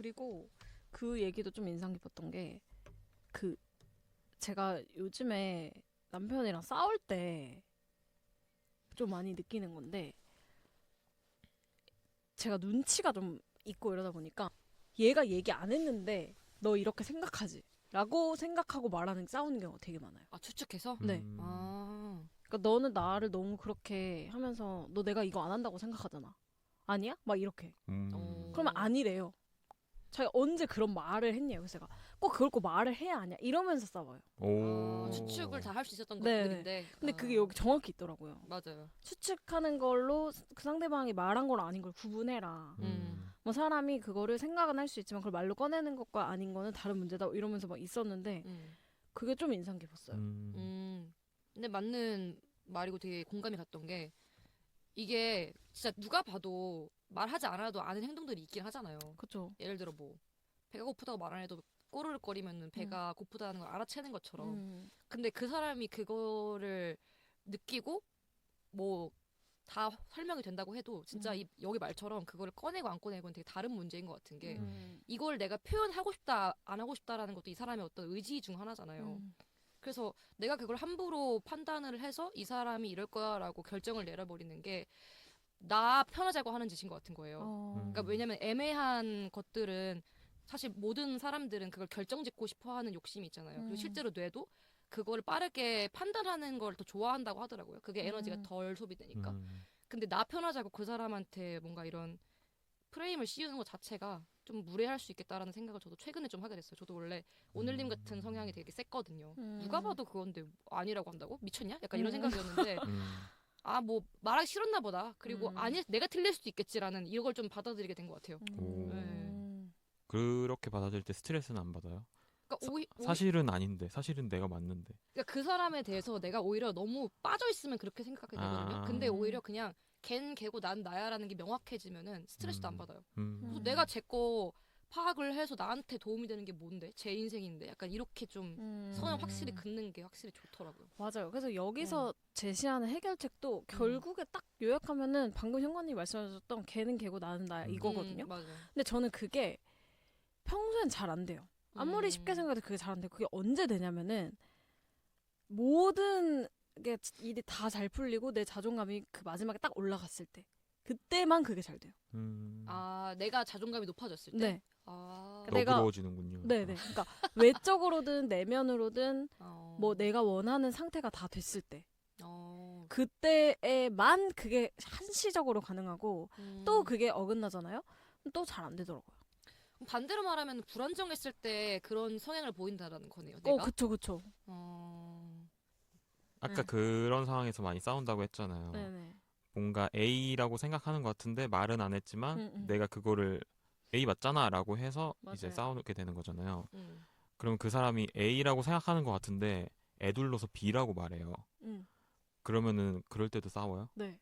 그리고 그 얘기도 좀 인상 깊었던 게 그 제가 요즘에 남편이랑 싸울 때 좀 많이 느끼는 건데 제가 눈치가 좀 있고 이러다 보니까 얘가 얘기 안 했는데 너 이렇게 생각하지? 라고 생각하고 말하는 싸우는 경우가 되게 많아요. 아, 추측해서? 네. 아, 그러니까 너는 나를 너무 그렇게 하면서 너 내가 이거 안 한다고 생각하잖아. 아니야? 막 이렇게. 그러면 아니래요. 자기가 언제 그런 말을 했냐고. 그래서 제가 꼭 그걸 꼭 말을 해야 하냐 이러면서 싸워요. 추측을 다 할 수 있었던 네, 것들인데. 근데 그게 여기 정확히 있더라고요. 맞아요. 추측하는 걸로 그 상대방이 말한 걸 아닌 걸 구분해라. 뭐 사람이 그거를 생각은 할 수 있지만 그걸 말로 꺼내는 것과 아닌 거는 다른 문제다 이러면서 막 있었는데 그게 좀 인상 깊었어요. 근데 맞는 말이고 되게 공감이 갔던 게 이게 진짜 누가 봐도 말하지 않아도 아는 행동들이 있긴 하잖아요. 그쵸. 예를 들어 뭐 배가 고프다고 말 안 해도 꼬르륵거리면 배가 고프다는 걸 알아채는 것처럼. 근데 그 사람이 그거를 느끼고 뭐 다 설명이 된다고 해도 진짜 여기 말처럼 그거를 꺼내고 안 꺼내고는 되게 다른 문제인 것 같은 게 이걸 내가 표현하고 싶다 안 하고 싶다라는 것도 이 사람의 어떤 의지 중 하나잖아요. 그래서 내가 그걸 함부로 판단을 해서 이 사람이 이럴 거야라고 결정을 내려버리는 게 나 편하자고 하는 짓인 것 같은 거예요. 그러니까 왜냐면 애매한 것들은 사실 모든 사람들은 그걸 결정짓고 싶어하는 욕심이 있잖아요. 그리고 실제로 뇌도 그거를 빠르게 판단하는 걸 더 좋아한다고 하더라고요. 그게 에너지가 덜 소비되니까. 근데 나 편하자고 그 사람한테 뭔가 이런 프레임을 씌우는 것 자체가 좀 무례할 수 있겠다라는 생각을 저도 최근에 좀 하게 됐어요. 저도 원래 오늘님 같은 성향이 되게 셌거든요. 누가 봐도 그건데 아니라고 한다고? 미쳤냐? 약간 이런 생각이었는데 아, 뭐 말하기 싫었나 보다. 그리고 아니 내가 틀릴 수도 있겠지라는 이걸 좀 받아들이게 된 것 같아요. 네. 그렇게 받아들일 때 스트레스는 안 받아요? 그러니까 사실은 아닌데, 사실은 내가 맞는데. 그러니까 그 사람에 대해서 내가 오히려 너무 빠져 있으면 그렇게 생각하게 되거든요. 근데 오히려 그냥 걘 걔고 난 나야라는 게 명확해지면은 스트레스도 안 받아요. 그래서 내가 제 거 파악을 해서 나한테 도움이 되는 게 뭔데? 제 인생인데? 약간 이렇게 좀 선을 확실히 긋는 게 확실히 좋더라고요. 맞아요. 그래서 여기서 제시하는 해결책도 결국에 딱 요약하면은 방금 현관님이 말씀하셨던 걔는 걔고 나는 나야 이거거든요. 맞아요. 근데 저는 그게 평소엔 잘 안 돼요. 아무리 쉽게 생각해도 그게 잘 안 돼요. 그게 언제 되냐면은 모든 게 일이 다 잘 풀리고 내 자존감이 그 마지막에 딱 올라갔을 때 그때만 그게 잘 돼요. 아, 내가 자존감이 높아졌을 때? 네. 아. 너그러워지는군요. 네네. 그러니까 외적으로든 내면으로든 뭐 내가 원하는 상태가 다 됐을 때 그때에만 그게 한시적으로 가능하고 또 그게 어긋나잖아요. 또 잘 안 되더라고요. 반대로 말하면 불안정했을 때 그런 성향을 보인다라는 거네요. 내가. 그쵸. 아까 네. 그런 상황에서 많이 싸운다고 했잖아요. 네네. 뭔가 A라고 생각하는 것 같은데 말은 안 했지만 내가 그거를 A 맞잖아 라고 해서 이제 맞아요. 싸우게 되는 거잖아요. 그럼 그 사람이 A라고 생각하는 것 같은데 애둘러서 B라고 말해요. 그러면은 그럴 때도 싸워요? 네.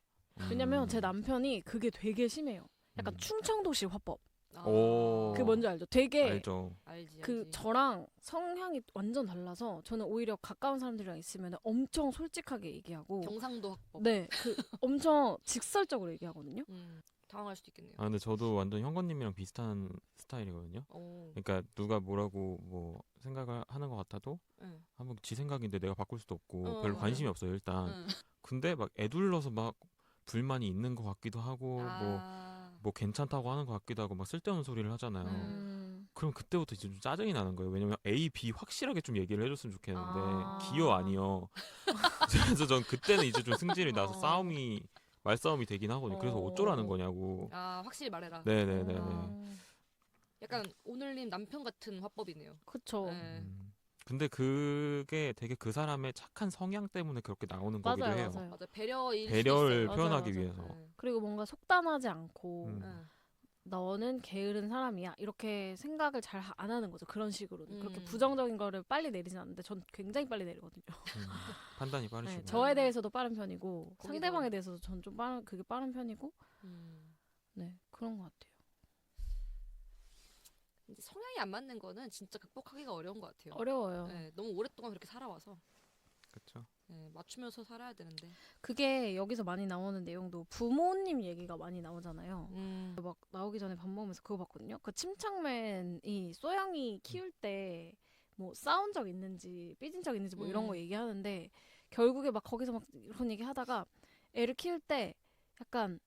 왜냐면 제 남편이 그게 되게 심해요. 약간 충청도식 화법. 그 뭔지 알죠? 되게 알죠. 알지. 저랑 성향이 완전 달라서 저는 오히려 가까운 사람들이랑 있으면 엄청 솔직하게 얘기하고 경상도 학법. 네, 엄청 직설적으로 얘기하거든요. 당황할 수도 있겠네요. 아 근데 저도 완전 현건님이랑 비슷한 스타일이거든요. 그러니까 누가 뭐라고 뭐 생각을 하는 것 같아도 한번 지 생각인데 내가 바꿀 수도 없고 별로 관심이 없어요 일단. 근데 막 애둘러서 막 불만이 있는 것 같기도 하고 뭐 괜찮다고 하는 것 같기도 하고 막 쓸데없는 소리를 하잖아요. 그럼 그때부터 이제 좀 짜증이 나는 거예요. 왜냐면 A, B 확실하게 좀 얘기를 해줬으면 좋겠는데 기어 아니요. 그래서 전 그때는 이제 좀 승질이 나서 말싸움이 되긴 하거든요. 그래서 어쩌라는 거냐고. 아, 확실히 말해라. 네네네네. 약간 오늘님 남편 같은 화법이네요. 그쵸. 네. 근데 그게 되게 그 사람의 착한 성향 때문에 그렇게 나오는 거기도 해요. 맞아. 배려일 수도 배려를 있어요. 표현하기 맞아. 위해서. 네. 그리고 뭔가 속단하지 않고 네. 너는 게으른 사람이야 이렇게 생각을 잘 안 하는 거죠. 그런 식으로는 그렇게 부정적인 거를 빨리 내리진 않는데 전 굉장히 빨리 내리거든요. 판단이 빠르시고. 네, 저에 대해서도 빠른 편이고 상대방에 대해서도 전 좀 그게 빠른 편이고 네 그런 것 같아요. 근데 성향이 안 맞는 거는 진짜 극복하기가 어려운 것 같아요. 어려워요. 네, 너무 오랫동안 그렇게 살아와서. 그렇죠. 네, 맞추면서 살아야 되는데. 그게 여기서 많이 나오는 내용도 부모님 얘기가 많이 나오잖아요. 막 나오기 전에 밥 먹으면서 그거 봤거든요. 그 침착맨이 소영이 키울 때 뭐 싸운 적 있는지 삐진 적 있는지 뭐 이런 거 얘기하는데 결국에 막 거기서 막 이런 얘기 하다가 애를 키울 때 약간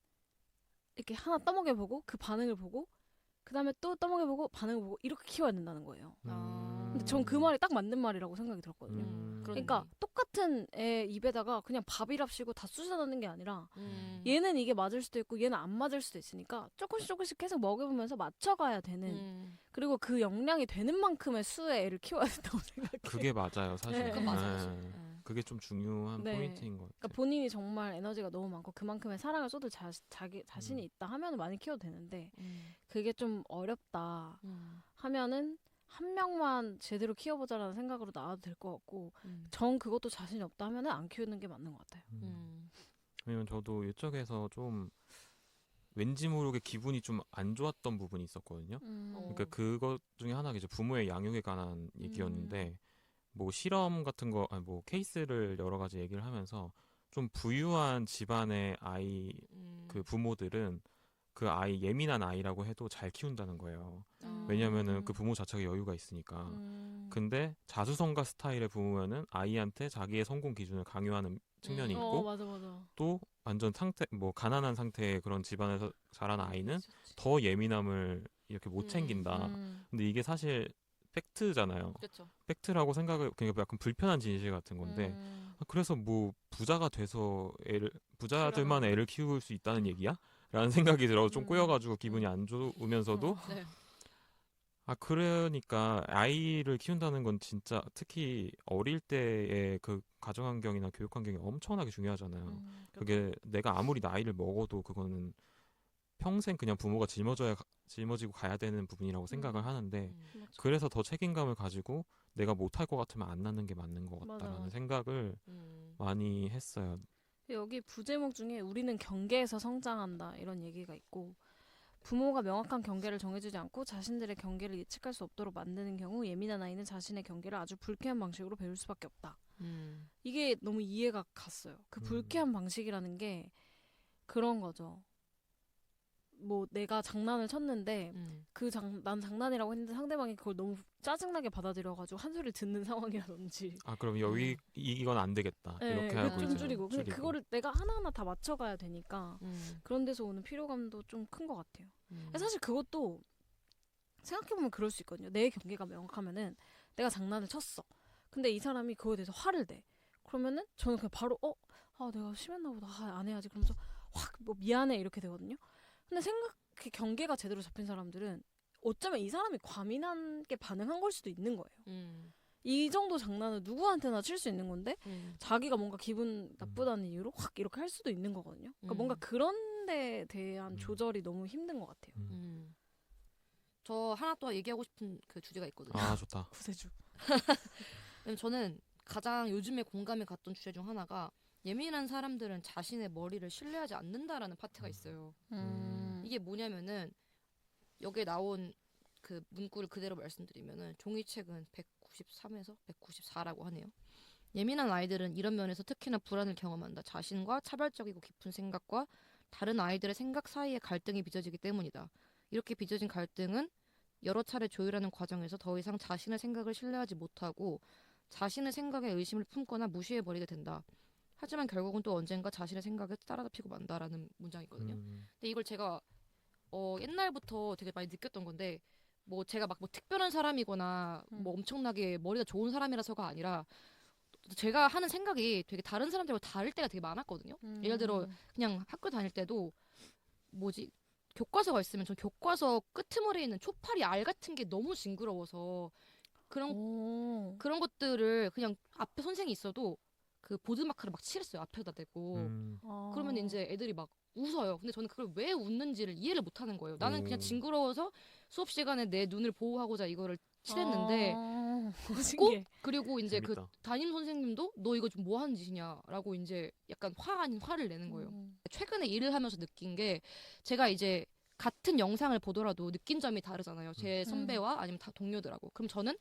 이렇게 하나 떠먹여보고 그 반응을 보고 그 다음에 또 떠먹여보고 반응을 보고 이렇게 키워야 된다는 거예요. 근데 전 그 말이 딱 맞는 말이라고 생각이 들었거든요. 그러니까 똑같은 애 입에다가 그냥 밥이랍시고 다 쑤셔넣는 게 아니라 얘는 이게 맞을 수도 있고 얘는 안 맞을 수도 있으니까 조금씩 계속 먹여보면서 맞춰가야 되는 그리고 그 역량이 되는 만큼의 수의 애를 키워야 된다고 생각해요. 그게 맞아요, 사실. 네. 그건 맞아요. 그게 좀 중요한 네. 포인트인 것 같아요. 그러니까 본인이 정말 에너지가 너무 많고 그만큼의 사랑을 쏟을 자기 자신이 있다 하면 많이 키워도 되는데 그게 좀 어렵다 하면은 한 명만 제대로 키워보자라는 생각으로 나와도 될 것 같고 전 그것도 자신이 없다 하면은 안 키우는 게 맞는 것 같아요. 왜냐면 저도 이쪽에서 좀 왠지 모르게 기분이 좀 안 좋았던 부분이 있었거든요. 그러니까 그것 중에 하나가 이제 부모의 양육에 관한 얘기였는데 뭐 실험 같은 거, 아니 뭐 케이스를 여러 가지 얘기를 하면서 좀 부유한 집안의 아이 그 부모들은 그 아이 예민한 아이라고 해도 잘 키운다는 거예요. 왜냐면은 그 부모 자체가 여유가 있으니까. 근데 자수성가 스타일의 부모면은 아이한테 자기의 성공 기준을 강요하는 측면이 있고 맞아. 또 완전 상태 뭐 가난한 상태의 그런 집안에서 자란 아이는 더 예민함을 이렇게 못 챙긴다. 근데 이게 사실 팩트잖아요. 그쵸. 팩트라고 생각을 그러니까 약간 불편한 진실 같은 건데 그래서 뭐 부자가 돼서 부자들만 애를 키울 수 있다는 얘기야? 라는 생각이 들어 좀 꼬여가지고 기분이 안 좋으면서도 네. 그러니까 아이를 키운다는 건 진짜 특히 어릴 때의 그 가정 환경이나 교육 환경이 엄청나게 중요하잖아요. 그게 내가 아무리 나이를 먹어도 그거는 평생 그냥 부모가 짊어지고 가야 되는 부분이라고 생각을 하는데 그래서 더 책임감을 가지고 내가 못할 것 같으면 안 낳는 게 맞는 것 같다라는 맞아. 생각을 많이 했어요. 여기 부제목 중에 우리는 경계에서 성장한다 이런 얘기가 있고 부모가 명확한 경계를 정해주지 않고 자신들의 경계를 예측할 수 없도록 만드는 경우 예민한 아이는 자신의 경계를 아주 불쾌한 방식으로 배울 수밖에 없다. 이게 너무 이해가 갔어요. 그 불쾌한 방식이라는 게 그런 거죠. 뭐 내가 장난을 쳤는데 난 장난이라고 했는데 상대방이 그걸 너무 짜증나게 받아들여가지고 한 소리를 듣는 상황이라든지 그럼 여기 이건 안 되겠다 이렇게 하고 좀 이제 줄이고 근데 그거를 내가 하나하나 다 맞춰가야 되니까 그런 데서 오는 피로감도 좀 큰 것 같아요. 사실 그것도 생각해보면 그럴 수 있거든요. 내 경계가 명확하면은 내가 장난을 쳤어. 근데 이 사람이 그거에 대해서 화를 내. 그러면은 저는 그냥 바로 내가 심했나 보다. 안 해야지. 그러면서 확 뭐 미안해 이렇게 되거든요. 근데 그 경계가 제대로 잡힌 사람들은 어쩌면 이 사람이 과민하게 반응한 걸 수도 있는 거예요. 이 정도 장난은 누구한테나 칠 수 있는 건데 자기가 뭔가 기분 나쁘다는 이유로 확 이렇게 할 수도 있는 거거든요. 그러니까 뭔가 그런 데에 대한 조절이 너무 힘든 것 같아요. 저 하나 또 얘기하고 싶은 그 주제가 있거든요. 좋다. 구세주. 저는 가장 요즘에 공감이 갔던 주제 중 하나가 예민한 사람들은 자신의 머리를 신뢰하지 않는다라는 파트가 있어요. 이게 뭐냐면은 여기에 나온 그 문구를 그대로 말씀드리면은 종이책은 193에서 194라고 하네요. 예민한 아이들은 이런 면에서 특히나 불안을 경험한다. 자신과 차별적이고 깊은 생각과 다른 아이들의 생각 사이에 갈등이 빚어지기 때문이다. 이렇게 빚어진 갈등은 여러 차례 조율하는 과정에서 더 이상 자신의 생각을 신뢰하지 못하고 자신의 생각에 의심을 품거나 무시해버리게 된다. 하지만 결국은 또 언젠가 자신의 생각에 따라잡히고 만다라는 문장이거든요. 근데 이걸 제가 옛날부터 되게 많이 느꼈던 건데 뭐 제가 막 뭐 특별한 사람이거나 뭐 엄청나게 머리가 좋은 사람이라서가 아니라 제가 하는 생각이 되게 다른 사람들과 다를 때가 되게 많았거든요. 예를 들어 그냥 학교 다닐 때도 교과서가 있으면 전 교과서 끄트머리에 있는 초파리 알 같은 게 너무 징그러워서 그런 것들을 그냥 앞에 선생이 있어도 그 보드마크를 막 칠했어요. 앞에다 대고. 그러면 이제 애들이 막 웃어요. 근데 저는 그걸 왜 웃는지를 이해를 못하는 거예요. 나는 그냥 징그러워서 수업 시간에 내 눈을 보호하고자 이거를 칠했는데 꼭 그리고 이제 재밌다. 그 담임 선생님도 너 이거 좀 뭐 하는 짓이냐라고 이제 약간 화 아닌 화를 내는 거예요. 최근에 일을 하면서 느낀 게 제가 이제 같은 영상을 보더라도 느낀 점이 다르잖아요. 제 선배와 아니면 다 동료들하고. 그럼 저는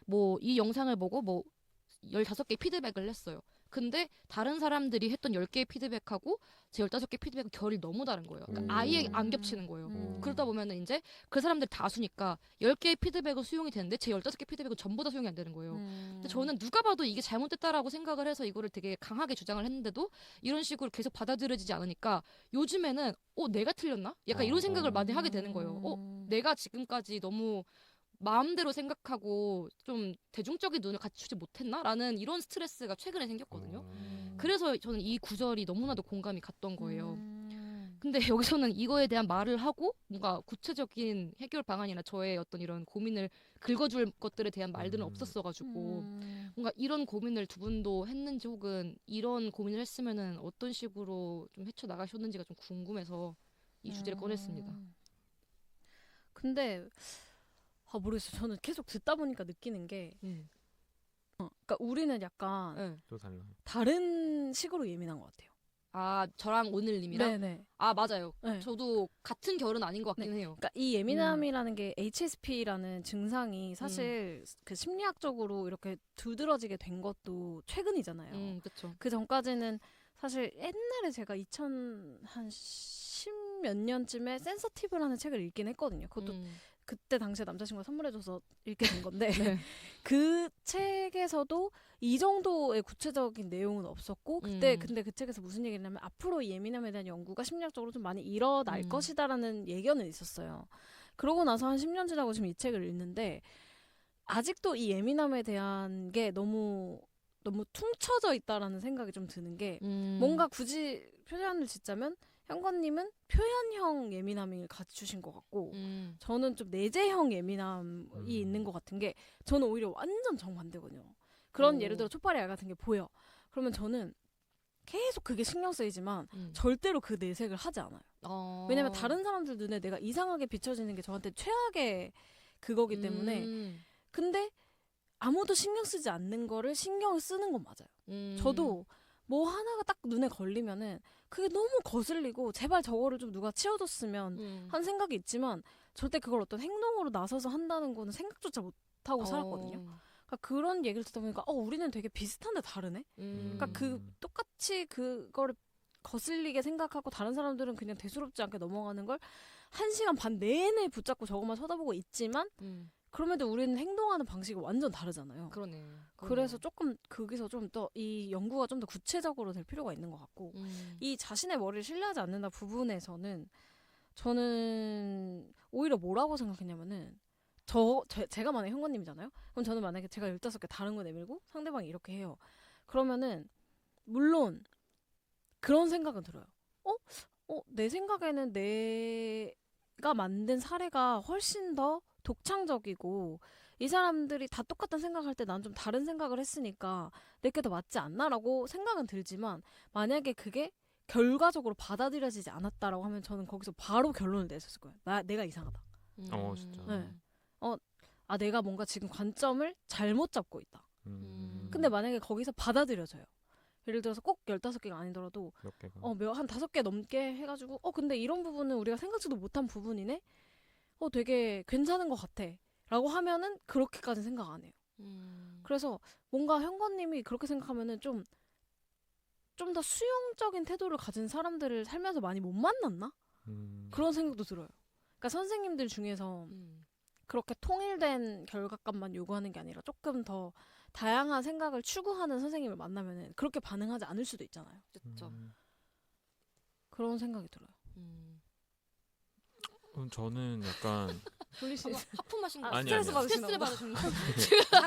뭐 이 영상을 보고 뭐 15개 피드백을 했어요. 근데 다른 사람들이 했던 10개의 피드백하고 제 15개 피드백은 결이 너무 다른 거예요. 그러니까 아예 안 겹치는 거예요. 그러다 보면은 이제 그 사람들 다수니까 10개의 피드백은 수용이 되는데 제 15개 피드백은 전부 다 수용이 안 되는 거예요. 근데 저는 누가 봐도 이게 잘못됐다라고 생각을 해서 이거를 되게 강하게 주장을 했는데도 이런 식으로 계속 받아들여지지 않으니까 요즘에는 내가 틀렸나? 약간 이런 생각을 많이 하게 되는 거예요. 내가 지금까지 너무 마음대로 생각하고 좀 대중적인 눈을 갖추지 못했나라는 이런 스트레스가 최근에 생겼거든요. 그래서 저는 이 구절이 너무나도 공감이 갔던 거예요. 근데 여기서는 이거에 대한 말을 하고 뭔가 구체적인 해결 방안이나 저의 어떤 이런 고민을 긁어줄 것들에 대한 말들은 없었어가지고 뭔가 이런 고민을 두 분도 했는지 혹은 이런 고민을 했으면은 어떤 식으로 좀 헤쳐나가셨는지가 좀 궁금해서 이 주제를 꺼냈습니다. 근데 모르겠어요. 저는 계속 듣다 보니까 느끼는 게 그러니까 우리는 약간 또 달라요. 다른 식으로 예민한 것 같아요. 아, 저랑 오늘님이랑? 네네. 아, 맞아요. 네. 저도 같은 결은 아닌 것 같긴 해요. 그러니까 이 예민함이라는 게 HSP라는 증상이 사실 그 심리학적으로 이렇게 두드러지게 된 것도 최근이잖아요. 그렇죠. 그 전까지는 사실 옛날에 제가 2010몇 년쯤에 센서티브라는 책을 읽긴 했거든요. 그것도 그때 당시에 남자친구가 선물해줘서 읽게 된 건데 네. 그 책에서도 이 정도의 구체적인 내용은 없었고 그때 근데 그 책에서 무슨 얘기를 했냐면 앞으로 예민함에 대한 연구가 심리학적으로 좀 많이 일어날 것이다라는 예견은 있었어요. 그러고 나서 한 10년 지나고 지금 이 책을 읽는데 아직도 이 예민함에 대한 게 너무 퉁쳐져 있다라는 생각이 좀 드는 게 뭔가 굳이 표현을 짓자면 현건님은 표현형 예민함을 갖추신 것 같고 저는 좀 내재형 예민함이 있는 것 같은 게 저는 오히려 완전 정반대거든요. 그런 예를 들어 촛발의 알 같은 게 보여. 그러면 저는 계속 그게 신경 쓰이지만 절대로 그 내색을 하지 않아요. 왜냐면 다른 사람들 눈에 내가 이상하게 비춰지는 게 저한테 최악의 그거기 때문에 근데 아무도 신경 쓰지 않는 거를 신경을 쓰는 건 맞아요. 저도 뭐 하나가 딱 눈에 걸리면은 그게 너무 거슬리고 제발 저거를 좀 누가 치워줬으면 한 생각이 있지만 절대 그걸 어떤 행동으로 나서서 한다는 거는 생각조차 못하고 살았거든요. 그러니까 그런 얘기를 듣다 보니까 우리는 되게 비슷한데 다르네? 그러니까 그 똑같이 그거를 거슬리게 생각하고 다른 사람들은 그냥 대수롭지 않게 넘어가는 걸 1시간 반 내내 붙잡고 저것만 쳐다보고 있지만 그럼에도 우리는 행동하는 방식이 완전 다르잖아요. 그러네. 그래서 조금 거기서 좀 더 이 연구가 좀 더 구체적으로 될 필요가 있는 것 같고 이 자신의 머리를 신뢰하지 않는다 부분에서는 저는 오히려 뭐라고 생각했냐면은 제가 만약에 현관님이잖아요. 그럼 저는 만약에 제가 15개 다른 거 내밀고 상대방이 이렇게 해요. 그러면은 물론 그런 생각은 들어요. 내 생각에는 내가 만든 사례가 훨씬 더 독창적이고 이 사람들이 다 똑같은 생각할 때 난 좀 다른 생각을 했으니까 내게 더 맞지 않나라고 생각은 들지만 만약에 그게 결과적으로 받아들여지지 않았다라고 하면 저는 거기서 바로 결론을 냈었을 거예요. 내가 이상하다. 진짜. 네. 내가 뭔가 지금 관점을 잘못 잡고 있다. 근데 만약에 거기서 받아들여져요. 예를 들어서 꼭 15개가 아니더라도 몇 개가. 한 5개 넘게 해가지고 근데 이런 부분은 우리가 생각지도 못한 부분이네? 되게 괜찮은 것 같아. 라고 하면은 그렇게까지 생각 안 해요. 그래서 뭔가 현관님이 그렇게 생각하면은 좀 더 수용적인 태도를 가진 사람들을 살면서 많이 못 만났나? 그런 생각도 들어요. 그러니까 선생님들 중에서 그렇게 통일된 결과값만 요구하는 게 아니라 조금 더 다양한 생각을 추구하는 선생님을 만나면은 그렇게 반응하지 않을 수도 있잖아요. 그렇죠. 그런 생각이 들어요. 저는 약간 하품하신 거 아니, 스트레스 아니요. 받으시나 스트레스 보다. 받으신 거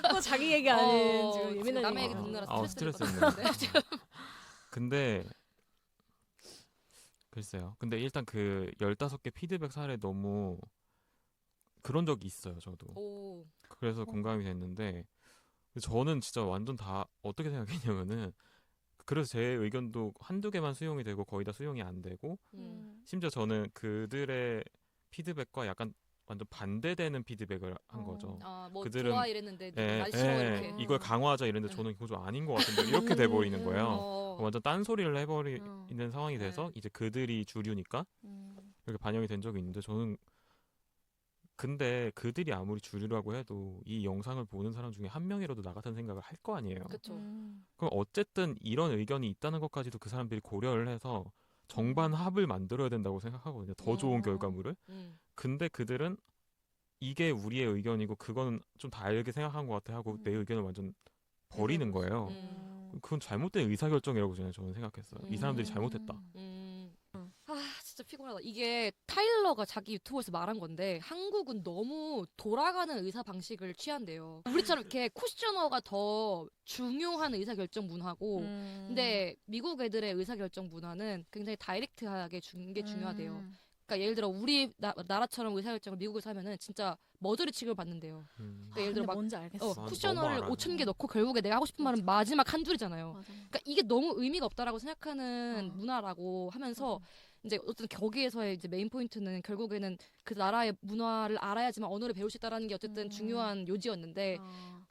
자꾸 자기 얘기 아닌 지금 예민한 남의 얘기. 얘기 듣느라 스트레스 스트레스 받는데. 받는데 근데 글쎄요. 근데 일단 그 15개 피드백 사례 너무 그런 적이 있어요, 저도. 그래서 공감이 됐는데 저는 진짜 완전 다 어떻게 생각했냐면은 그래서 제 의견도 한두 개만 수용이 되고 거의 다 수용이 안 되고 심지어 저는 그들의 피드백과 약간 완전 반대되는 피드백을 한 거죠. 뭐 그들은 좋아 이랬는데 날 싫어 이렇게. 이걸 강화하자 이랬는데 저는 그거 좀 아닌 것 같은데 이렇게 돼 버리는 거예요. 완전 딴소리를 해버리는 상황이 돼서 이제 그들이 주류니까 이렇게 반영이 된 적이 있는데 저는 근데 그들이 아무리 주류라고 해도 이 영상을 보는 사람 중에 한 명이라도 나 같은 생각을 할 거 아니에요. 그쵸. 그럼 어쨌든 이런 의견이 있다는 것까지도 그 사람들이 고려를 해서 정반 합을 만들어야 된다고 생각하거든요. 더 좋은 결과물을. 근데 그들은 이게 우리의 의견이고 그거는 좀 다르게 생각한 것 같아 하고 내 의견을 완전 버리는 거예요. 그건 잘못된 의사결정이라고 저는 생각했어요. 이 사람들이 잘못했다. 아 진짜 피곤하다. 이게 타일러가 자기 유튜브에서 말한 건데 한국은 너무 돌아가는 의사 방식을 취한대요. 우리처럼 이렇게 쿠셔너가 더 중요한 의사결정 문화고 근데 미국 애들의 의사결정 문화는 굉장히 다이렉트하게 주는 게 중요하대요. 그러니까 예를 들어 우리 나라처럼 의사결정을 미국에서 하면은 진짜 머저리 취급을 받는데요. 그러니까 예를 들어 막 뭔지 알겠어. 쿠셔너를 5,000개 넣고 결국에 내가 하고 싶은 말은 마지막 한 줄이잖아요. 그러니까 이게 너무 의미가 없다라고 생각하는 문화라고 하면서 이제 어쨌든 거기에서의 이제 메인 포인트는 결국에는 그 나라의 문화를 알아야지만 언어를 배울 수 있다라는 게 어쨌든 중요한 요지였는데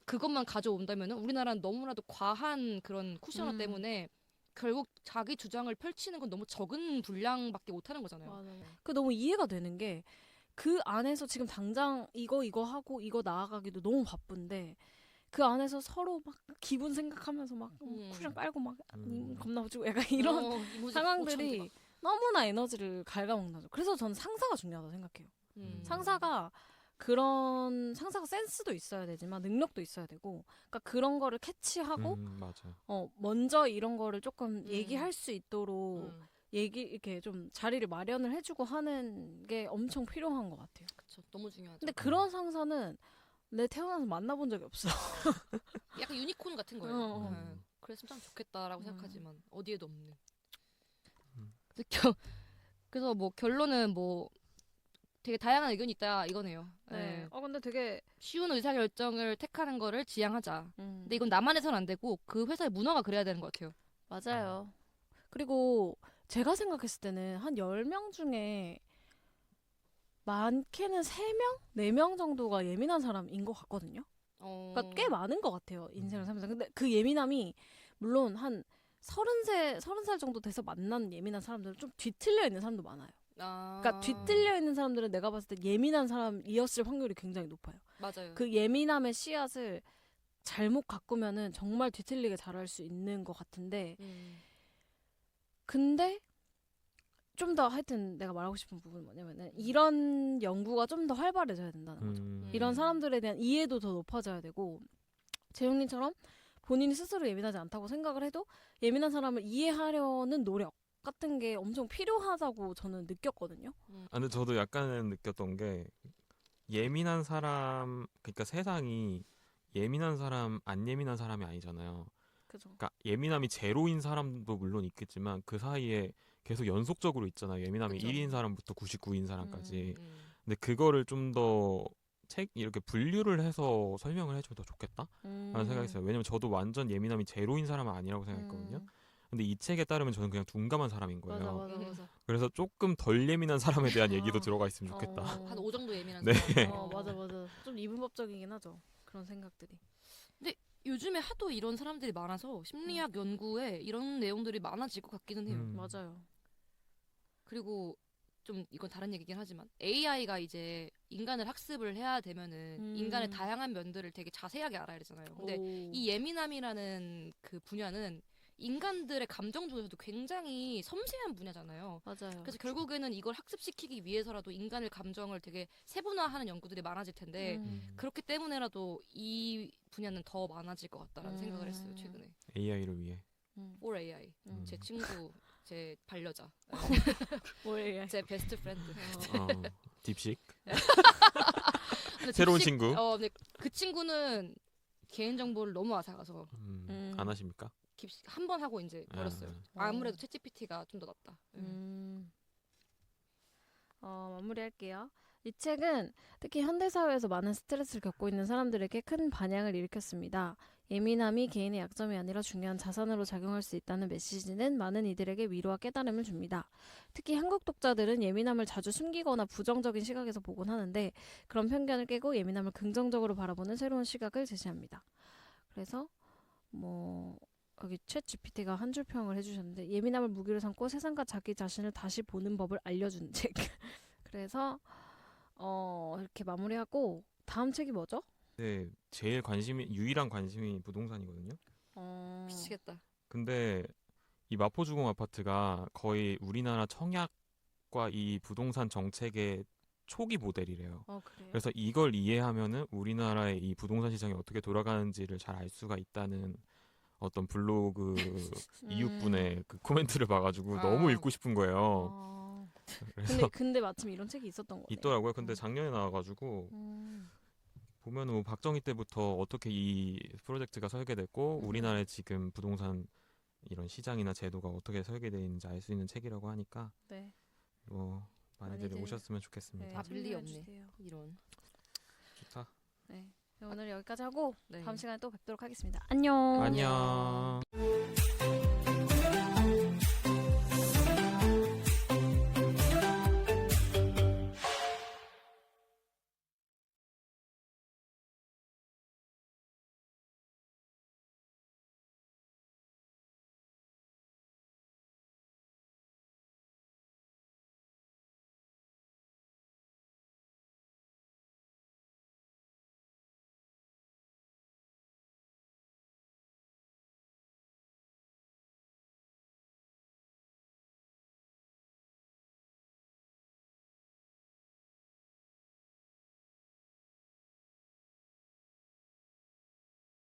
그것만 가져온다면은 우리나라는 너무나도 과한 그런 쿠셔너 때문에 결국 자기 주장을 펼치는 건 너무 적은 분량밖에 못 하는 거잖아요. 맞아요. 그 너무 이해가 되는 게 그 안에서 지금 당장 이거 하고 이거 나아가기도 너무 바쁜데 그 안에서 서로 막 기분 생각하면서 막 쿠션 깔고 막 겁나 주고 약간 이런 상황들이 너무나 에너지를 갉아먹나죠. 그래서 저는 상사가 중요하다고 생각해요. 상사가 센스도 있어야 되지만 능력도 있어야 되고, 그러니까 그런 거를 캐치하고, 먼저 이런 거를 조금 얘기할 수 있도록 이렇게 좀 자리를 마련을 해주고 하는 게 엄청 필요한 것 같아요. 그쵸, 너무 중요하죠. 근데 그런 상사는 내 태어나서 만나본 적이 없어. 약간 유니콘 같은 거예요. 그랬으면 참 좋겠다라고 생각하지만 어디에도 없는. 그래서 뭐 결론은 뭐 되게 다양한 의견이 있다 이거네요. 네. 근데 되게 쉬운 의사결정을 택하는 거를 지향하자. 근데 이건 나만 해서는 안 되고 그 회사의 문화가 그래야 되는 것 같아요. 맞아요. 그리고 제가 생각했을 때는 한 10명 중에 많게는 3명? 4명 정도가 예민한 사람인 것 같거든요. 그러니까 꽤 많은 것 같아요. 인생을 살면서. 근데 그 예민함이 물론 한 30살 정도 돼서 만난 예민한 사람들은 좀 뒤틀려 있는 사람도 많아요. 그러니까 뒤틀려 있는 사람들은 내가 봤을 때 예민한 사람이었을 확률이 굉장히 높아요. 맞아요. 그 예민함의 씨앗을 잘못 가꾸면은 정말 뒤틀리게 자랄 수 있는 것 같은데 근데 좀 더 하여튼 내가 말하고 싶은 부분은 뭐냐면은 이런 연구가 좀 더 활발해져야 된다는 거죠. 이런 사람들에 대한 이해도 더 높아져야 되고 재용님처럼 본인이 스스로 예민하지 않다고 생각을 해도 예민한 사람을 이해하려는 노력 같은 게 엄청 필요하다고 저는 느꼈거든요. 근데 저도 약간은 느꼈던 게 예민한 사람, 그러니까 세상이 예민한 사람, 안 예민한 사람이 아니잖아요. 그죠. 그러니까 예민함이 제로인 사람도 물론 있겠지만 그 사이에 계속 연속적으로 있잖아요. 예민함이 그쵸. 1인 사람부터 99인 사람까지. 근데 그거를 좀 더 이렇게 분류를 해서 설명을 해주면 더 좋겠다? 라는 생각이 있어요. 왜냐면 저도 완전 예민함이 제로인 사람은 아니라고 생각했거든요. 근데 이 책에 따르면 저는 그냥 둔감한 사람인 거예요. 맞아. 그래서 조금 덜 예민한 사람에 대한 얘기도 들어가 있으면 좋겠다. 한 5 정도 예민한 네. 사람. 맞아. 좀 이분법적이긴 하죠. 그런 생각들이. 근데 요즘에 하도 이런 사람들이 많아서 심리학 연구에 이런 내용들이 많아질 것 같기는 해요. 맞아요. 그리고 좀 이건 다른 얘기긴 하지만 AI가 이제 인간을 학습을 해야 되면은 인간의 다양한 면들을 되게 자세하게 알아야 되잖아요. 근데 이 예민함이라는 그 분야는 인간들의 감정 중에서도 굉장히 섬세한 분야잖아요. 맞아요. 그래서 결국에는 이걸 학습시키기 위해서라도 인간의 감정을 되게 세분화하는 연구들이 많아질 텐데 그렇기 때문에라도 이 분야는 더 많아질 것 같다라는 생각을 했어요. 최근에. AI를 위해. For AI. 제 친구, 제 반려자. 뭘 제 베스트 프렌드. 딥식. 새로운 친구. 근데 그 친구는 개인 정보를 너무 앗아가서 안 하십니까? 한 번 하고 이제 버렸어요. 아무래도 챗GPT가 좀 더 낫다. 마무리할게요. 이 책은 특히 현대사회에서 많은 스트레스를 겪고 있는 사람들에게 큰 반향을 일으켰습니다. 예민함이 개인의 약점이 아니라 중요한 자산으로 작용할 수 있다는 메시지는 많은 이들에게 위로와 깨달음을 줍니다. 특히 한국 독자들은 예민함을 자주 숨기거나 부정적인 시각에서 보곤 하는데 그런 편견을 깨고 예민함을 긍정적으로 바라보는 새로운 시각을 제시합니다. 그래서 여기 챗 GPT가 한 줄 평을 해주셨는데 예민함을 무기로 삼고 세상과 자기 자신을 다시 보는 법을 알려준 책. 그래서 이렇게 마무리하고 다음 책이 뭐죠? 네, 제일 유일한 관심이 부동산이거든요. 미치겠다. 근데 이 마포주공 아파트가 거의 우리나라 청약과 이 부동산 정책의 초기 모델이래요. 그래서 이걸 이해하면은 우리나라의 이 부동산 시장이 어떻게 돌아가는지를 잘 알 수가 있다는 어떤 블로그 이웃분의 그 코멘트를 봐가지고 너무 읽고 싶은 거예요. 근데 마침 이런 책이 있었던 거예요. 있더라고요. 근데 작년에 나와가지고 보면은 뭐 박정희 때부터 어떻게 이 프로젝트가 설계됐고 우리나라의 지금 부동산 이런 시장이나 제도가 어떻게 설계되어 있는지 알 수 있는 책이라고 하니까 네. 많이들 오셨으면 좋겠습니다. 네, 밀리 없네. 이런. 좋다. 네. 오늘 여기까지 하고 네. 다음 시간에 또 뵙도록 하겠습니다. 안녕. 안녕.